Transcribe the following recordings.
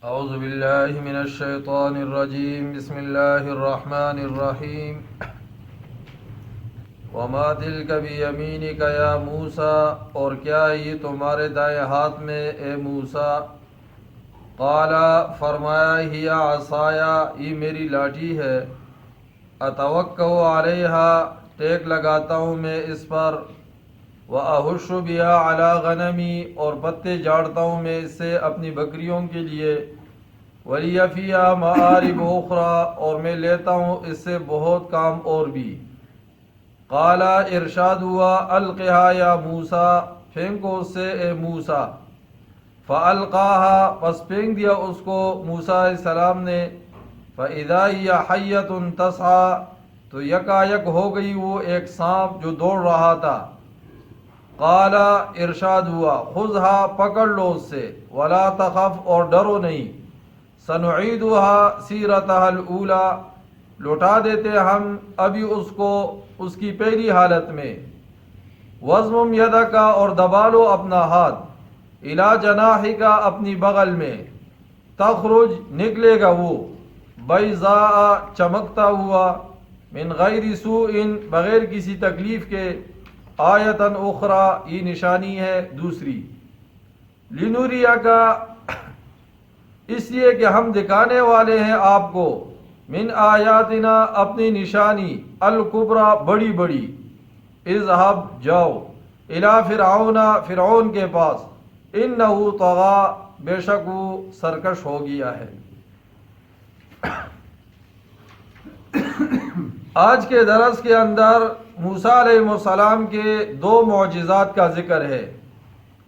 اعوذ باللہ من الشیطان الرجیم بسم اللہ الرحمن الرحیم وما تلک بیمینک یا موسیٰ، اور کیا ہے یہ تمہارے دائیں ہاتھ میں اے موسیٰ؟ قال، فرمایا، ہی عصایا، یہ میری لاٹھی ہے، اتوکل علیہا، ٹیک لگاتا ہوں میں اس پر، وأحش بها علی غنمی، اور پتے جاڑتا ہوں میں اس سے اپنی بکریوں کے لیے، ولی فیہا مآرب اخری، اور میں لیتا ہوں اس سے بہت کام اور بھی۔ قال، ارشاد ہوا، القھا یا موسیٰ، پھینکو اس سے اے موسیٰ۔ فالقاها، پس پھینک دیا اس کو موسیٰ علیہ السلام نے، فاذا ہی حیۃ تسعی، تو یکا یک ہو گئی وہ ایک سانپ جو دوڑ رہا تھا۔ قال، ارشاد ہوا، خذھا، پکڑ لو اس سے، ولا تخف، اور ڈرو نہیں، سنعیدھا سیرتھا الاولی، لوٹا دیتے ہم ابھی اس کو اس کی پہلی حالت میں، وضمم یدک، اور دبا لو اپنا ہاتھ، الی جناحک، اپنی بغل میں، تخرج، نکلے گا وہ، بیضاء، چمکتا ہوا، من غیر سوء، بغیر کسی تکلیف کے، آیتن اخری، یہ نشانی ہے دوسری، لنوریک، اس لیے کہ ہم دکھانے والے ہیں آپ کو، من آیاتنا، اپنی نشانی، الکبریٰ، بڑی بڑی، اذهب، جاؤ، الی فرعون، فرعون کے پاس، انہ طغی، بے شک وہ سرکش ہو گیا ہے۔ آج کے درس کے اندر موسیٰ علیہ السلام کے دو معجزات کا ذکر ہے۔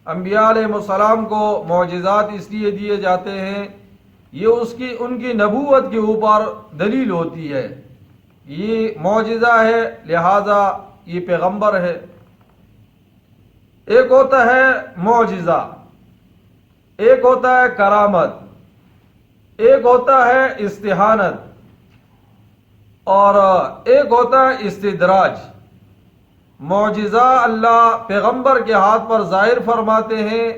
انبیاء علیہ السلام کو معجزات اس لیے دیے جاتے ہیں، یہ ان کی نبوت کے اوپر دلیل ہوتی ہے، یہ معجزہ ہے لہذا یہ پیغمبر ہے۔ ایک ہوتا ہے معجزہ، ایک ہوتا ہے کرامت، ایک ہوتا ہے استحانت، اور ایک ہوتا ہے استدراج۔ معجزہ اللہ پیغمبر کے ہاتھ پر ظاہر فرماتے ہیں،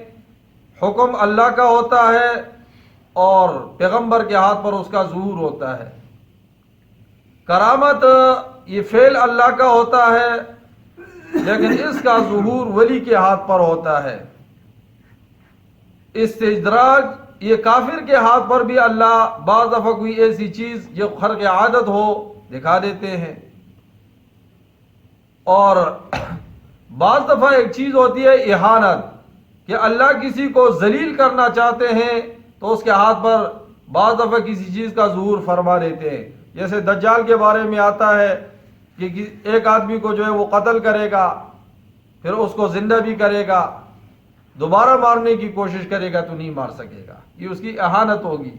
حکم اللہ کا ہوتا ہے اور پیغمبر کے ہاتھ پر اس کا ظہور ہوتا ہے۔ کرامت، یہ فعل اللہ کا ہوتا ہے لیکن اس کا ظہور ولی کے ہاتھ پر ہوتا ہے۔ استدراج، یہ کافر کے ہاتھ پر بھی اللہ بعض دفعہ کوئی ایسی چیز جو خرق عادت ہو دکھا دیتے ہیں، اور بعض دفعہ ایک چیز ہوتی ہے اہانت، کہ اللہ کسی کو ذلیل کرنا چاہتے ہیں تو اس کے ہاتھ پر بعض دفعہ کسی چیز کا ظہور فرما دیتے ہیں۔ جیسے دجال کے بارے میں آتا ہے کہ ایک آدمی کو جو ہے وہ قتل کرے گا، پھر اس کو زندہ بھی کرے گا، دوبارہ مارنے کی کوشش کرے گا تو نہیں مار سکے گا، یہ اس کی اہانت ہوگی۔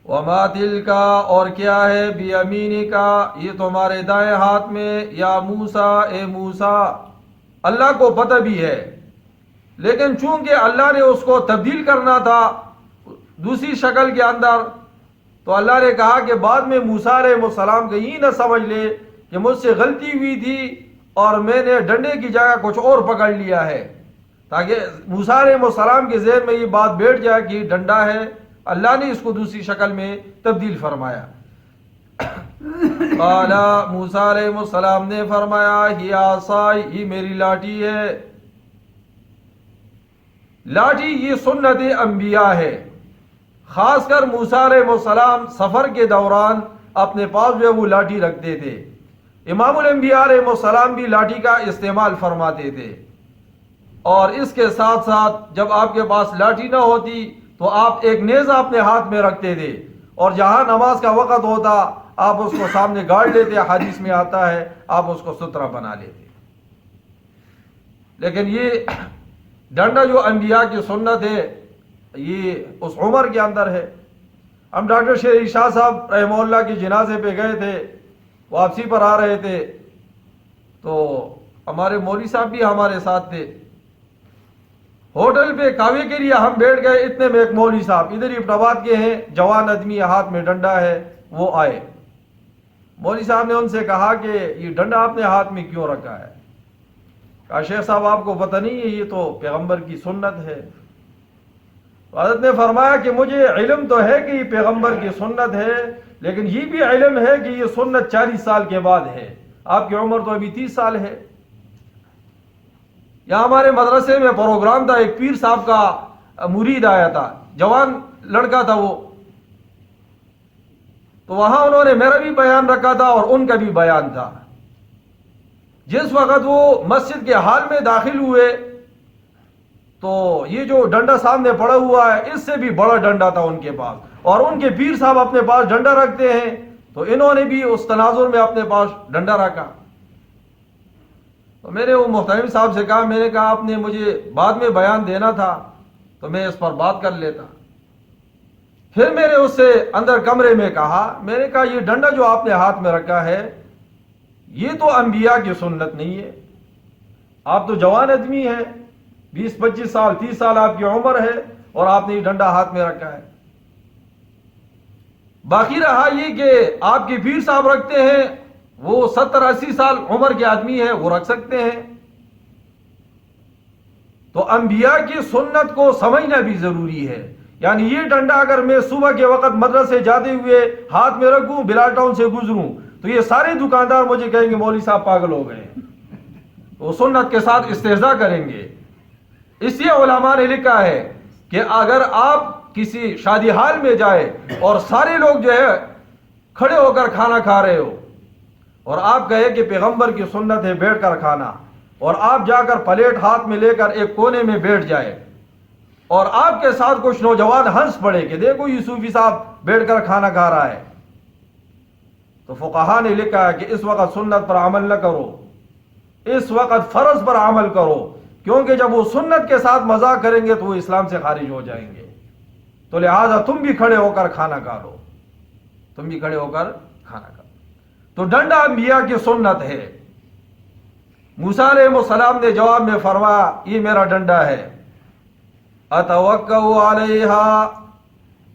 وما تلکا، اور کیا ہے، بیمینک، یہ تمہارے دائیں ہاتھ میں، یا موسیٰ، اے موسیٰ۔ اللہ کو پتہ بھی ہے، لیکن چونکہ اللہ نے اس کو تبدیل کرنا تھا دوسری شکل کے اندر، تو اللہ نے کہا کہ بعد میں موسیٰ علیہ السلام کو یہ نہ سمجھ لے کہ مجھ سے غلطی ہوئی تھی اور میں نے ڈنڈے کی جگہ کچھ اور پکڑ لیا ہے، تاکہ موسیٰ علیہ السلام کے ذہن میں یہ بات بیٹھ جائے کہ یہ ڈنڈا ہے، اللہ نے اس کو دوسری شکل میں تبدیل فرمایا۔ قال، موسیٰ علیہ السلام نے فرمایا، ہی عصائی، یہ میری لاٹھی ہے۔ لاٹھی یہ سنت انبیاء ہے، خاص کر موسیٰ علیہ السلام سفر کے دوران اپنے پاس جو ہے وہ لاٹھی رکھتے تھے۔ امام الانبیاء علیہ السلام بھی لاٹھی کا استعمال فرماتے تھے، اور اس کے ساتھ ساتھ جب آپ کے پاس لاٹھی نہ ہوتی تو آپ ایک نیزہ اپنے ہاتھ میں رکھتے تھے، اور جہاں نماز کا وقت ہوتا آپ اس کو سامنے گاڑ لیتے، حدیث میں آتا ہے آپ اس کو سترہ بنا لیتے۔ لیکن یہ ڈنڈا جو انبیاء کی سنت ہے یہ اس عمر کے اندر ہے۔ ہم ڈاکٹر شیر علی شاہ صاحب رحمہ اللہ کے جنازے پہ گئے تھے، واپسی پر آ رہے تھے تو ہمارے مولوی صاحب بھی ہمارے ساتھ تھے۔ ہوٹل پہ کاوے کے لیے ہم بیٹھ گئے، اتنے میں ایک مولوی صاحب ادھر ہی اپٹاباد کے ہیں، جوان آدمی، ہاتھ میں ڈنڈا ہے، وہ آئے۔ مولوی صاحب نے ان سے کہا کہ یہ ڈنڈا آپ نے ہاتھ میں کیوں رکھا ہے؟ کہا شیخ صاحب آپ کو پتہ نہیں ہے یہ تو پیغمبر کی سنت ہے۔ تو حضرت نے فرمایا کہ مجھے علم تو ہے کہ یہ پیغمبر کی سنت ہے، لیکن یہ بھی علم ہے کہ یہ سنت 40 سال کے بعد ہے، آپ کی عمر تو ابھی 30 سال ہے۔ یہاں ہمارے مدرسے میں پروگرام تھا، ایک پیر صاحب کا مرید آیا تھا، جوان لڑکا تھا وہ، تو وہاں انہوں نے میرا بھی بیان رکھا تھا اور ان کا بھی بیان تھا۔ جس وقت وہ مسجد کے ہال میں داخل ہوئے تو یہ جو ڈنڈا سامنے پڑا ہوا ہے اس سے بھی بڑا ڈنڈا تھا ان کے پاس، اور ان کے پیر صاحب اپنے پاس ڈنڈا رکھتے ہیں، تو انہوں نے بھی اس تناظر میں اپنے پاس ڈنڈا رکھا۔ تو میں نے وہ محترم صاحب سے کہا، میں نے کہا آپ نے مجھے بعد میں بیان دینا تھا تو میں اس پر بات کر لیتا۔ پھر میں نے اس سے اندر کمرے میں کہا، میں نے کہا یہ ڈنڈا جو آپ نے ہاتھ میں رکھا ہے یہ تو انبیاء کی سنت نہیں ہے، آپ تو جوان آدمی ہیں، 20-25 سال 30 سال آپ کی عمر ہے اور آپ نے یہ ڈنڈا ہاتھ میں رکھا ہے۔ باقی رہا یہ کہ آپ کے پیر صاحب رکھتے ہیں، وہ 70-80 سال عمر کے آدمی ہیں، وہ رکھ سکتے ہیں۔ تو انبیاء کی سنت کو سمجھنا بھی ضروری ہے، یعنی یہ ڈنڈا اگر میں صبح کے وقت مدرسے جاتے ہوئے ہاتھ میں رکھوں، بلال ٹاؤن سے گزروں، تو یہ سارے دکاندار مجھے کہیں گے مولوی صاحب پاگل ہو گئے، وہ سنت کے ساتھ استہزاء کریں گے۔ اس لیے علماء نے لکھا ہے کہ اگر آپ کسی شادی حال میں جائے اور سارے لوگ جو ہے کھڑے ہو کر کھانا کھا رہے ہو اور آپ کہے کہ پیغمبر کی سنت ہے بیٹھ کر کھانا، اور آپ جا کر پلیٹ ہاتھ میں لے کر ایک کونے میں بیٹھ جائے اور آپ کے ساتھ کچھ نوجوان ہنس پڑے کہ دیکھو یہ صوفی صاحب بیٹھ کر کھانا کھا رہا ہے، تو فقہا نے لکھا ہے کہ اس وقت سنت پر عمل نہ کرو، اس وقت فرض پر عمل کرو، کیونکہ جب وہ سنت کے ساتھ مذاق کریں گے تو وہ اسلام سے خارج ہو جائیں گے۔ تو لہٰذا تم بھی کھڑے ہو کر کھانا کھا لو، تم بھی کھڑے ہو کر کھانا کھا لو۔ تو ڈنڈا انبیاء کی سنت ہے۔ موسیٰ علیہ السلام نے جواب میں فرمایا یہ میرا ڈنڈا ہے، اتوکا علیہا،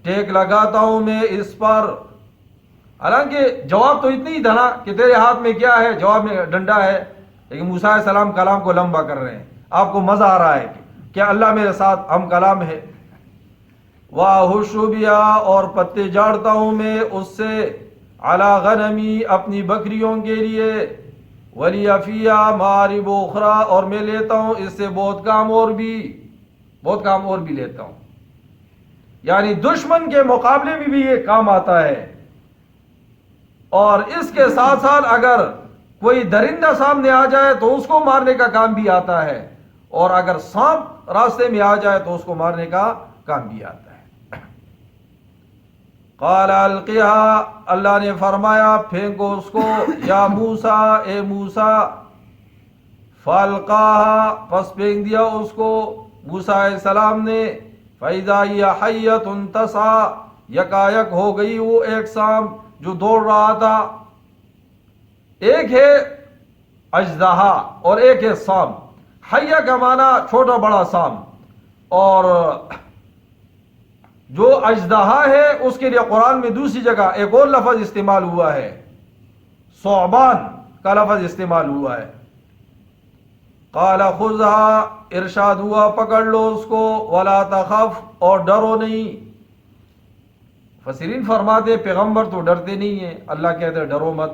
ٹیک لگاتا ہوں میں اس پر۔ حالانکہ جواب تو اتنی ہی تھا نا کہ تیرے ہاتھ میں کیا ہے، جواب میں ڈنڈا ہے، لیکن موسیٰ علیہ السلام کلام کو لمبا کر رہے ہیں، آپ کو مزہ آ رہا ہے کہ کیا اللہ میرے ساتھ ہم کلام ہے۔ واہش بیا، اور پتے جاڑتا ہوں میں اس سے، علی غنمی، اپنی بکریوں کے لیے، ولی فیہا مآرب اخری، اور میں لیتا ہوں اس سے بہت کام اور بھی لیتا ہوں، یعنی دشمن کے مقابلے میں بھی یہ کام آتا ہے۔ اور اس کے ساتھ ساتھ اگر کوئی درندہ سامنے آ جائے تو اس کو مارنے کا کام بھی آتا ہے، اور اگر سانپ راستے میں آ جائے تو اس کو مارنے کا کام بھی آتا ہے۔ قال القیہا، اللہ نے فرمایا پھینکو اس کو، یا موسیٰ، اے موسیٰ، فالقاہا، پس پھینک دیا اس کو موسیٰ علیہ السلام نے، فَإِذَا هِيَ حَيَّةٌ تَسْعَىٰ، یکایک ہو گئی وہ ایک سانپ جو دوڑ رہا تھا۔ ایک ہے اژدہا اور ایک ہے سانپ۔ حیہ کا معنی چھوٹا بڑا سانپ، اور جو اژدہا ہے اس کے لیے قرآن میں دوسری جگہ ایک اور لفظ استعمال ہوا ہے، ثعبان کا لفظ استعمال ہوا ہے۔ قال خذها، ارشاد ہوا پکڑ لو اس کو، ولا تخف، اور ڈرو نہیں۔ مفسرین فرماتے پیغمبر تو ڈرتے نہیں ہیں، اللہ کہتے ڈرو مت۔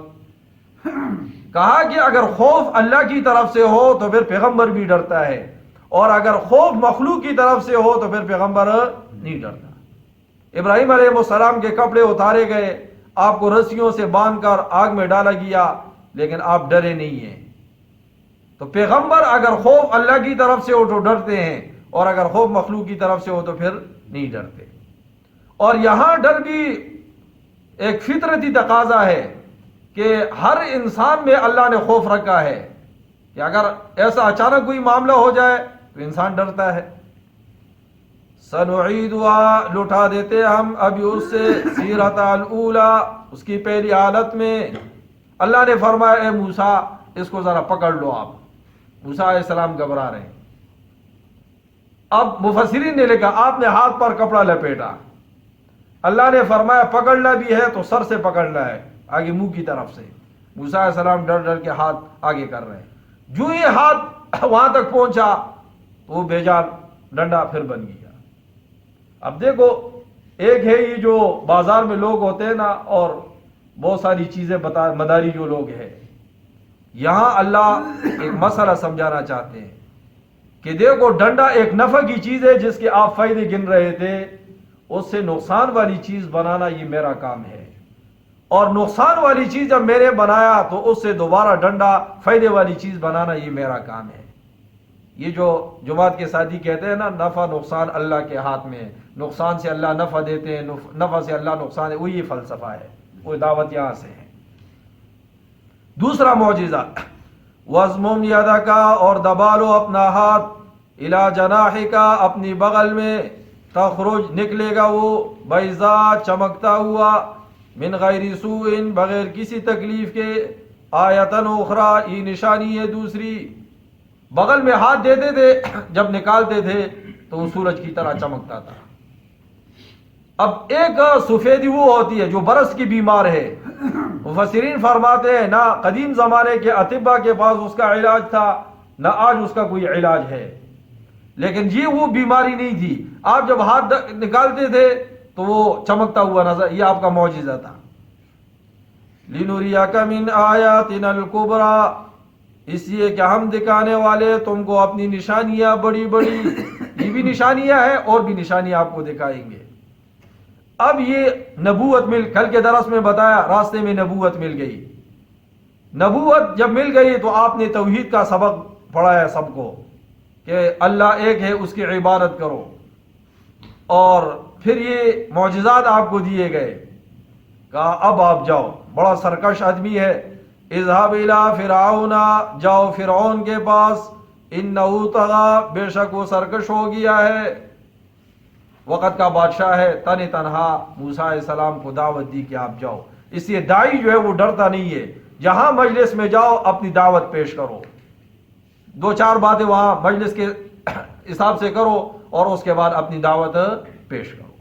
کہا کہ اگر خوف اللہ کی طرف سے ہو تو پھر پیغمبر بھی ڈرتا ہے، اور اگر خوف مخلوق کی طرف سے ہو تو پھر پیغمبر نہیں ڈرتا۔ ابراہیم علیہ السلام کے کپڑے اتارے گئے، آپ کو رسیوں سے باندھ کر آگ میں ڈالا گیا، لیکن آپ ڈرے نہیں ہیں۔ تو پیغمبر اگر خوف اللہ کی طرف سے ہو تو ڈرتے ہیں، اور اگر خوف مخلوق کی طرف سے ہو تو پھر نہیں ڈرتے۔ اور یہاں ڈر بھی ایک فطرتی تقاضا ہے کہ ہر انسان میں اللہ نے خوف رکھا ہے کہ اگر ایسا اچانک کوئی معاملہ ہو جائے تو انسان ڈرتا ہے۔ سنعیدها، لٹا دیتے ہم ابھی اس سے، سیرت الاولی، اس کی پہلی حالت میں۔ اللہ نے فرمایا اے موسیٰ اس کو ذرا پکڑ لو۔ آپ موسیٰ علیہ السلام گھبرا رہے ہیں۔ اب مفسرین نے لکھا آپ نے ہاتھ پر کپڑا لپیٹا، اللہ نے فرمایا پکڑنا بھی ہے تو سر سے پکڑنا ہے، آگے منہ کی طرف سے۔ موسیٰ علیہ السلام ڈر ڈر کے ہاتھ آگے کر رہے ہیں، جو ہی ہاتھ وہاں تک پہنچا تو وہ بے جان ڈنڈا پھر بن گیا۔ اب دیکھو ایک ہے یہ جو بازار میں لوگ ہوتے ہیں نا اور بہت ساری چیزیں مداری جو لوگ ہیں، یہاں اللہ ایک مسئلہ سمجھانا چاہتے ہیں کہ دیکھو ڈنڈا ایک نفع کی چیز ہے جس کے آپ فائدے گن رہے تھے، اس سے نقصان والی چیز بنانا یہ میرا کام ہے، اور نقصان والی چیز جب میں نے بنایا تو اس سے دوبارہ ڈنڈا فائدے والی چیز بنانا یہ میرا کام ہے۔ یہ جو جماعت کے ساتھی کہتے ہیں نا نفع نقصان اللہ کے ہاتھ میں ہے، نقصان سے اللہ نفع دیتے ہیں، نفع سے اللہ نقصان ہے، وہی فلسفہ ہے، وہ دعوت یہاں سے ہے۔ دوسرا معجزہ وَاضْمُمْ يَدَكَ، اور دبا لو اپنا ہاتھ، اِلَى جَنَاحِكَ، اپنی بغل میں، تخرج نکلے گا وہ بیضاء چمکتا ہوا، من غیر سوء بغیر کسی تکلیف کے، آیتن اخری، یہ نشانی ہے دوسری۔ بغل میں ہاتھ دیتے تھے جب نکالتے تھے تو وہ سورج کی طرح چمکتا تھا۔ اب ایک سفیدی وہ ہوتی ہے جو برس کی بیمار ہے، مفسرین فرماتے ہیں نہ قدیم زمانے کے اطباء کے پاس اس کا علاج تھا نہ آج اس کا کوئی علاج ہے، لیکن یہ وہ بیماری نہیں تھی، آپ جب ہاتھ نکالتے تھے تو وہ چمکتا ہوا نظر، یہ آپ کا معجزہ تھا۔ لِنُرِيَكَ مِنْ آيَاتِنَا الْكُبْرَى، اس لیے کہ ہم دکھانے والے تم کو اپنی نشانیاں بڑی بڑی، یہ بھی نشانیاں ہیں اور بھی نشانیاں آپ کو دکھائیں گے۔ اب یہ نبوت کل کے درس میں بتایا، راستے میں نبوت مل گئی، نبوت جب مل گئی تو آپ نے توحید کا سبق پڑھایا سب کو کہ اللہ ایک ہے، اس کی عبادت کرو، اور پھر یہ معجزات آپ کو دیے گئے، کہا اب آپ جاؤ، بڑا سرکش آدمی ہے، اذهب الى فرعون، جاؤ فرعون کے پاس، انه طغى، بے شک وہ سرکش ہو گیا ہے، وقت کا بادشاہ ہے، تنہا موسیٰ علیہ السلام کو دعوت دی کہ آپ جاؤ۔ اس لیے داعی جو ہے وہ ڈرتا نہیں ہے، جہاں مجلس میں جاؤ اپنی دعوت پیش کرو، دو چار باتیں وہاں مجلس کے حساب سے کرو اور اس کے بعد اپنی دعوت پیش کرو۔